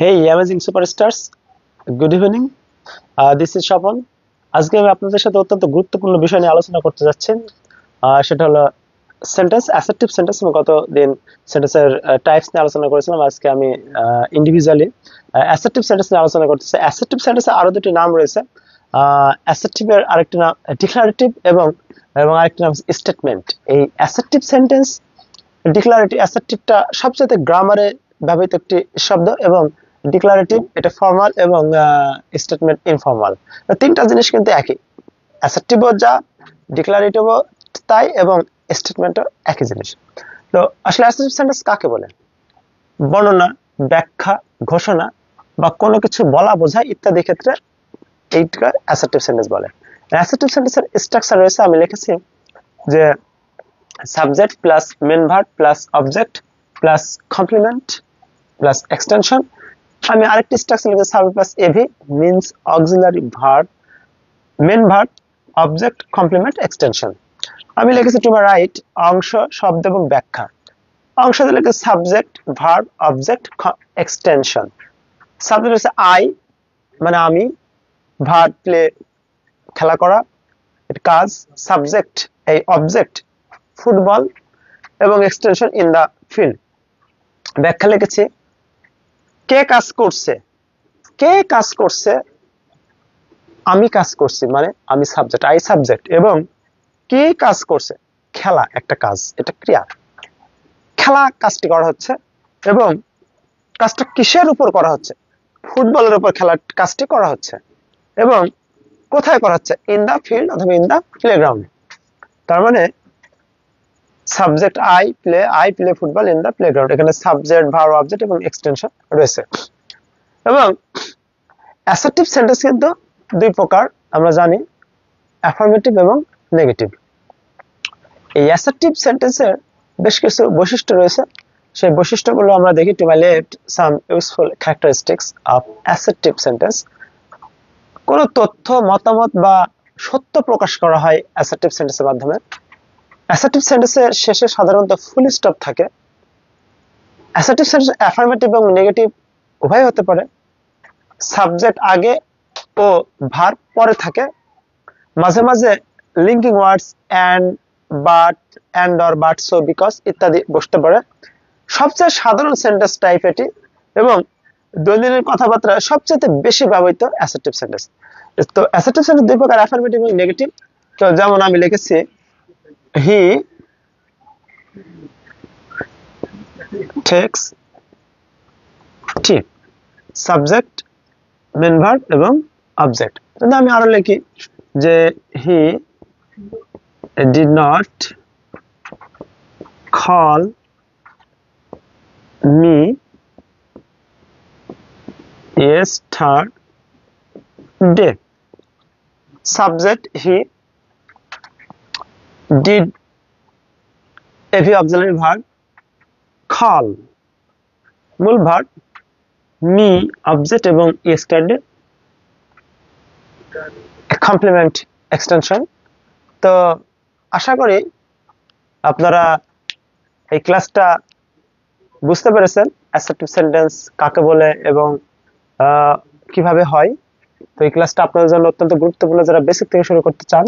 Hey, amazing superstars. Good evening. This is Shapon. আজকে আমি আপনাদের সাথে অত্যন্ত গুরুত্বপূর্ণ বিষয় নিয়ে আলোচনা করতে যাচ্ছি। সেটা হলো সেন্টেন্স, অ্যাসার্টিভ সেন্টেন্স। আমি গতদিন সেন্টেন্সের টাইপস নিয়ে আলোচনা করেছিলাম। আজকে আমি ইন্ডিভিজুয়ালি অ্যাসার্টিভ সেন্টেন্স নিয়ে আলোচনা করতেছি। অ্যাসার্টিভ সেন্টেন্সের আরো দুটি নাম রয়েছে। অ্যাসার্টিভের আরেকটি নাম ডিক্লারেটিভ এবং আরেকটি নাম স্টেটমেন্ট। এই অ্যাসার্টিভ সেন্টেন্স, ডিক্লারেটিভ, অ্যাসার্টিভটা সবচেয়ে গ্রামারে ব্যবহৃত একটি শব্দ এবং ডিক্লারেটিভ এটা ফর্মাল এবং স্টেটমেন্ট ইনফর্মাল। তিনটা জিনিস কিন্তু একই, অ্যাসার্টিভও যা, ডিক্লারেটিভও তাই এবং স্টেটমেন্টও একই জিনিস। তো আসলে অ্যাসার্টিভ সেন্টেন্স কাকে বলে? বর্ণনা, ব্যাখ্যা, ঘোষণা বা কোনো কিছু বলা বোঝায় ইত্যাদি ক্ষেত্রে এইটা অ্যাসার্টিভ সেন্টেন্স বলে। অ্যাসার্টিভ সেন্টেন্সের স্ট্রাকচার রয়েছে, আমি লিখেছি যে subject plus main verb plus object plus complement plus extension. আমি আরেকটি স্ট্রাকচার লিখেছি subject plus AV means auxiliary verb, main verb, object, complement, extension. আমি লিখেছি টু মাই রাইট অংশ, শব্দ এবং ব্যাখ্যা। অংশতে লিখেছি subject, verb, object, extension. Subject হচ্ছে আই মানে আমি, ভার্ব প্লে খেলা করা কাজ, সাবজেক্ট এই অবজেক্ট ফুটবল এবং এক্সটেনশন ইন দা ফিল্ড। ব্যাখ্যা লিখেছি কে কাজ করছে, কে কাজ করছে, আমি কাজ করছি মানে আমি সাবজেক্ট, আই সাবজেক্ট, এবং কে কাজ করছে, খেলা একটা কাজ, এটা ক্রিয়া, খেলা কাজটি করা হচ্ছে এবং কাজটা কিসের উপর করা হচ্ছে, ফুটবলের উপর খেলার কাজটি করা হচ্ছে এবং কোথায় করা হচ্ছে, ইন দা ফিল্ড অথবা ইন দা প্লেগ্রাউন্ড। তার মানে subject I play football in the playground. এখানে সাবজেক্ট, ভার্ব, অবজেক্ট এবং এক্সটেনশন রয়েছে। এবং অ্যাসার্টিভ সেন্টেন্স কিন্তু দুই প্রকার আমরা জানি, অ্যাফার্মেটিভ এবং নেগেটিভ। এই অ্যাসার্টিভ সেন্টেন্সের বেশ কিছু বৈশিষ্ট্য রয়েছে, সেই বৈশিষ্ট্যগুলো আমরা দেখি। To my left some useful characteristics of assertive sentence. কোন তথ্য, মতামত বা সত্য প্রকাশ করা হয় অ্যাসার্টিভ সেন্টেন্সের মাধ্যমে। অ্যাসার্টিভ সেন্টেন্সের শেষে সাধারণত ফুল স্টপ থাকে। অ্যাসার্টিভ সেন্টেন্স অ্যাফার্মেটিভ এবং নেগেটিভ উভয় হতে পারে। সাবজেক্ট আগে ও ভার্ব পরে থাকে। মাঝে মাঝে linking words and, but, and or, but, so, because ইত্যাদি বসতে পারে। সবচেয়ে সাধারণ সেন্টেন্স টাইপ এটি এবং দৈনন্দিন কথাবার্তা সবচেয়ে বেশি ব্যবহৃত অ্যাসার্টিভ সেন্টেন্স। তো অ্যাসার্টিভ সেন্টেন্স দুই প্রকার, অ্যাফার্মেটিভ এবং নেগেটিভ। তো যেমন আমি লিখেছি he takes tea, subject, main verb এবং অবজেক্ট। কিন্তু আমি আরো লিখি যে he did not call me yesterday. Subject he, did every auxiliary verb, call মূল ভার্ব, মি অবজেক্ট এবং yesterday কমপ্লিমেন্ট, এক্সটেনশন। তো আশা করি আপনারা এই ক্লাসটা বুঝতে পেরেছেন অ্যাসার্টিভ সেন্টেন্স কাকে বলে এবং কিভাবে হয়। তো এই ক্লাসটা আপনাদের জন্য অত্যন্ত গুরুত্বপূর্ণ যারা বেসিক থেকে শুরু করতে চান।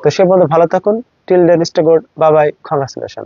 তো সে পর্যন্ত ভালো থাকুন। Till then stay good, bye bye, congratulation.